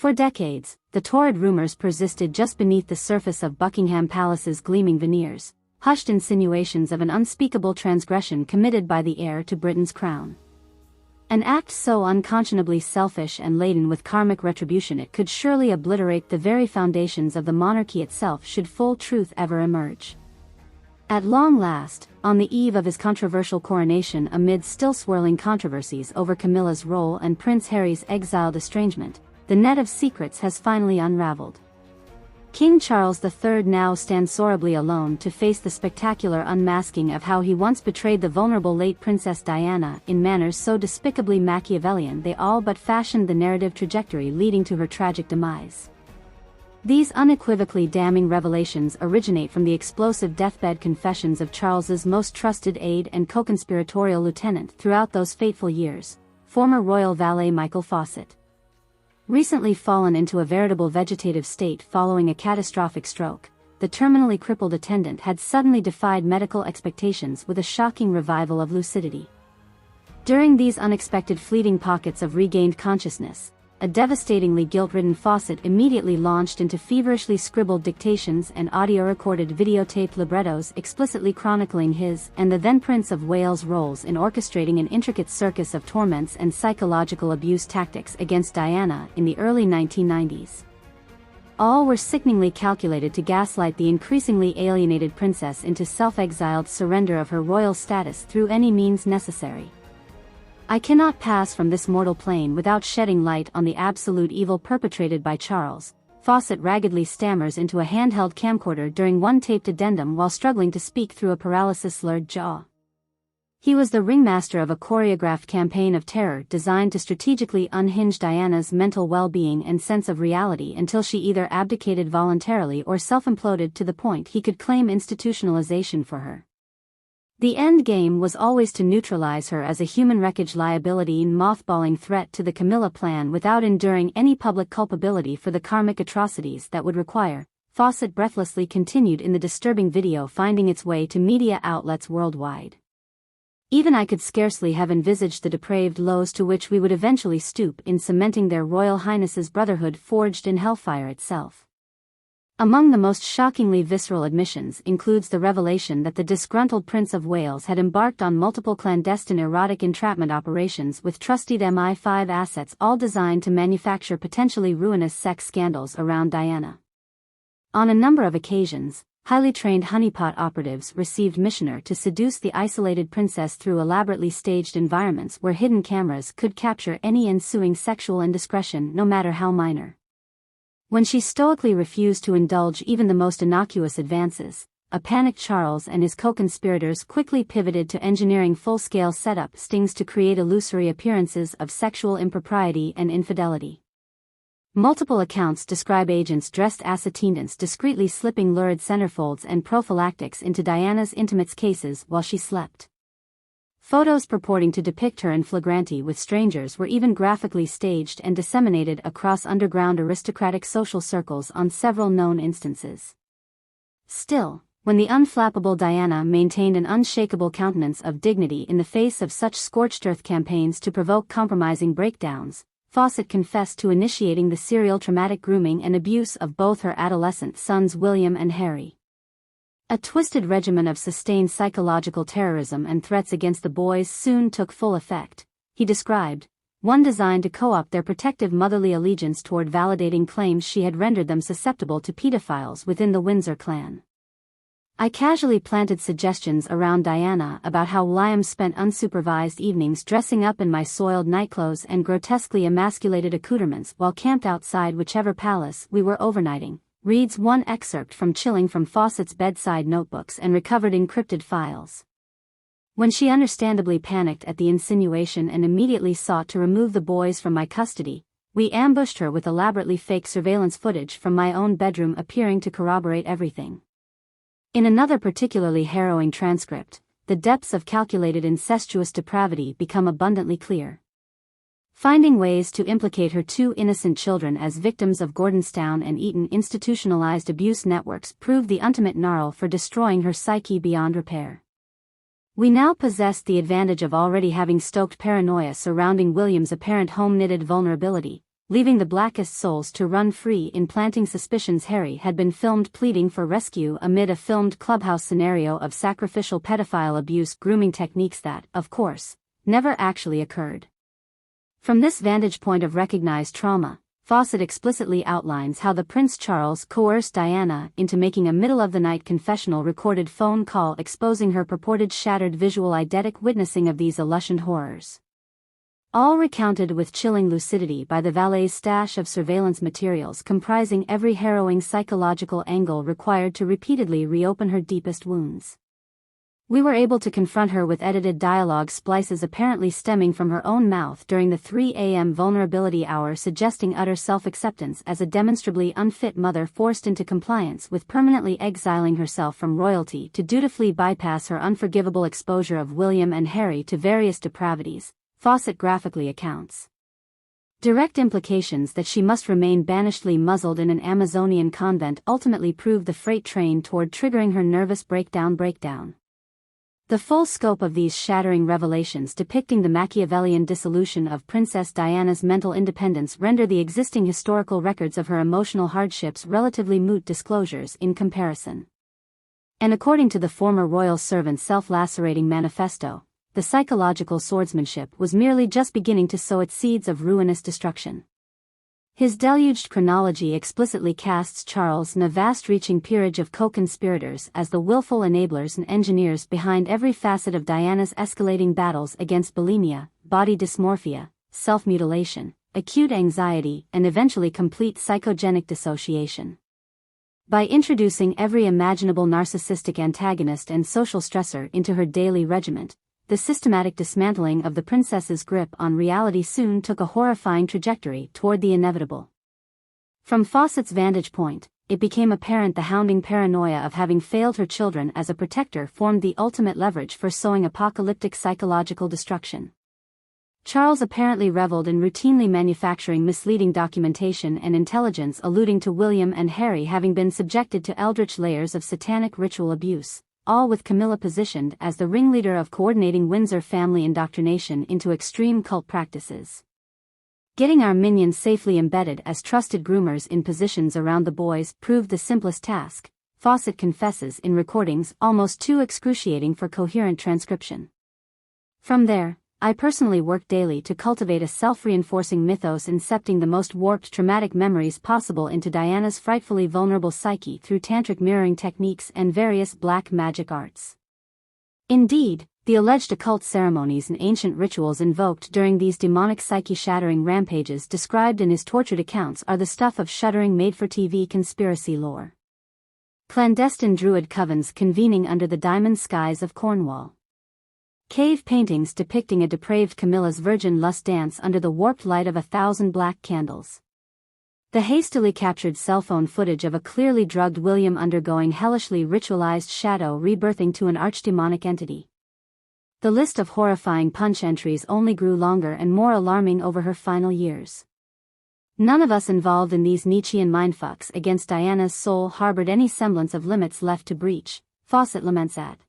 For decades, the torrid rumors persisted just beneath the surface of Buckingham Palace's gleaming veneers, hushed insinuations of an unspeakable transgression committed by the heir to Britain's crown. An act so unconscionably selfish and laden with karmic retribution it could surely obliterate the very foundations of the monarchy itself should full truth ever emerge. At long last, on the eve of his controversial coronation amid still swirling controversies over Camilla's role and Prince Harry's exiled estrangement, the net of secrets has finally unraveled. King Charles III now stands sorrowfully alone to face the spectacular unmasking of how he once betrayed the vulnerable late Princess Diana in manners so despicably Machiavellian they all but fashioned the narrative trajectory leading to her tragic demise. These unequivocally damning revelations originate from the explosive deathbed confessions of Charles's most trusted aide and co-conspiratorial lieutenant throughout those fateful years, former royal valet Michael Fawcett. Recently fallen into a veritable vegetative state following a catastrophic stroke, the terminally crippled attendant had suddenly defied medical expectations with a shocking revival of lucidity. During these unexpected fleeting pockets of regained consciousness, a devastatingly guilt-ridden Fawcett immediately launched into feverishly scribbled dictations and audio-recorded videotaped librettos explicitly chronicling his and the then Prince of Wales' roles in orchestrating an intricate circus of torments and psychological abuse tactics against Diana in the early 1990s. All were sickeningly calculated to gaslight the increasingly alienated princess into self-exiled surrender of her royal status through any means necessary. I cannot pass from this mortal plane without shedding light on the absolute evil perpetrated by Charles. Fawcett raggedly stammers into a handheld camcorder during one taped addendum while struggling to speak through a paralysis-slurred jaw. He was the ringmaster of a choreographed campaign of terror designed to strategically unhinge Diana's mental well-being and sense of reality until she either abdicated voluntarily or self-imploded to the point he could claim institutionalization for her. The end game was always to neutralize her as a human wreckage liability and mothballing threat to the Camilla plan without enduring any public culpability for the karmic atrocities that would require, Fawcett breathlessly continued in the disturbing video finding its way to media outlets worldwide. Even I could scarcely have envisaged the depraved lows to which we would eventually stoop in cementing their Royal Highness's brotherhood forged in hellfire itself. Among the most shockingly visceral admissions includes the revelation that the disgruntled Prince of Wales had embarked on multiple clandestine erotic entrapment operations with trusted MI5 assets all designed to manufacture potentially ruinous sex scandals around Diana. On a number of occasions, highly trained honeypot operatives received missioner to seduce the isolated princess through elaborately staged environments where hidden cameras could capture any ensuing sexual indiscretion no matter how minor. When she stoically refused to indulge even the most innocuous advances, a panicked Charles and his co-conspirators quickly pivoted to engineering full-scale setup stings to create illusory appearances of sexual impropriety and infidelity. Multiple accounts describe agents dressed as attendants discreetly slipping lurid centerfolds and prophylactics into Diana's intimates cases while she slept. Photos purporting to depict her in flagranti with strangers were even graphically staged and disseminated across underground aristocratic social circles on several known instances. Still, when the unflappable Diana maintained an unshakable countenance of dignity in the face of such scorched earth campaigns to provoke compromising breakdowns, Fawcett confessed to initiating the serial traumatic grooming and abuse of both her adolescent sons William and Harry. A twisted regimen of sustained psychological terrorism and threats against the boys soon took full effect, he described, one designed to co-opt their protective motherly allegiance toward validating claims she had rendered them susceptible to pedophiles within the Windsor clan. I casually planted suggestions around Diana about how Liam spent unsupervised evenings dressing up in my soiled nightclothes and grotesquely emasculated accoutrements while camped outside whichever palace we were overnighting, reads one excerpt from Chilling from Fawcett's bedside notebooks and recovered encrypted files. When she understandably panicked at the insinuation and immediately sought to remove the boys from my custody, we ambushed her with elaborately fake surveillance footage from my own bedroom appearing to corroborate everything. In another particularly harrowing transcript, the depths of calculated incestuous depravity become abundantly clear. Finding ways to implicate her two innocent children as victims of Gordonstown and Eton institutionalized abuse networks proved the ultimate gnarl for destroying her psyche beyond repair. We now possessed the advantage of already having stoked paranoia surrounding William's apparent home-knitted vulnerability, leaving the blackest souls to run free in planting suspicions Harry had been filmed pleading for rescue amid a filmed clubhouse scenario of sacrificial pedophile abuse grooming techniques that, of course, never actually occurred. From this vantage point of recognized trauma, Fawcett explicitly outlines how the Prince Charles coerced Diana into making a middle-of-the-night confessional recorded phone call exposing her purported shattered visual eidetic witnessing of these illusioned horrors. All recounted with chilling lucidity by the valet's stash of surveillance materials comprising every harrowing psychological angle required to repeatedly reopen her deepest wounds. We were able to confront her with edited dialogue splices apparently stemming from her own mouth during the 3 a.m. vulnerability hour, suggesting utter self-acceptance as a demonstrably unfit mother forced into compliance with permanently exiling herself from royalty to dutifully bypass her unforgivable exposure of William and Harry to various depravities, Fawcett graphically accounts. Direct implications that she must remain banishedly muzzled in an Amazonian convent ultimately proved the freight train toward triggering her nervous breakdown. The full scope of these shattering revelations depicting the Machiavellian dissolution of Princess Diana's mental independence render the existing historical records of her emotional hardships relatively moot disclosures in comparison. And according to the former royal servant's self-lacerating manifesto, the psychological swordsmanship was merely just beginning to sow its seeds of ruinous destruction. His deluged chronology explicitly casts Charles in a vast-reaching peerage of co-conspirators as the willful enablers and engineers behind every facet of Diana's escalating battles against bulimia, body dysmorphia, self-mutilation, acute anxiety, and eventually complete psychogenic dissociation. By introducing every imaginable narcissistic antagonist and social stressor into her daily regiment, the systematic dismantling of the princess's grip on reality soon took a horrifying trajectory toward the inevitable. From Fawcett's vantage point, it became apparent the hounding paranoia of having failed her children as a protector formed the ultimate leverage for sowing apocalyptic psychological destruction. Charles apparently reveled in routinely manufacturing misleading documentation and intelligence alluding to William and Harry having been subjected to eldritch layers of satanic ritual abuse, all with Camilla positioned as the ringleader of coordinating Windsor family indoctrination into extreme cult practices. Getting our minions safely embedded as trusted groomers in positions around the boys proved the simplest task, Fawcett confesses in recordings almost too excruciating for coherent transcription. From there, I personally worked daily to cultivate a self-reinforcing mythos incepting the most warped traumatic memories possible into Diana's frightfully vulnerable psyche through tantric mirroring techniques and various black magic arts. Indeed, the alleged occult ceremonies and ancient rituals invoked during these demonic psyche-shattering rampages described in his tortured accounts are the stuff of shuddering made-for-TV conspiracy lore. Clandestine druid covens convening under the diamond skies of Cornwall. Cave paintings depicting a depraved Camilla's virgin lust dance under the warped light of 1,000 black candles. The hastily captured cell phone footage of a clearly drugged William undergoing hellishly ritualized shadow rebirthing to an archdemonic entity. The list of horrifying punch entries only grew longer and more alarming over her final years. None of us involved in these Nietzschean mindfucks against Diana's soul harbored any semblance of limits left to breach, Fawcett laments at.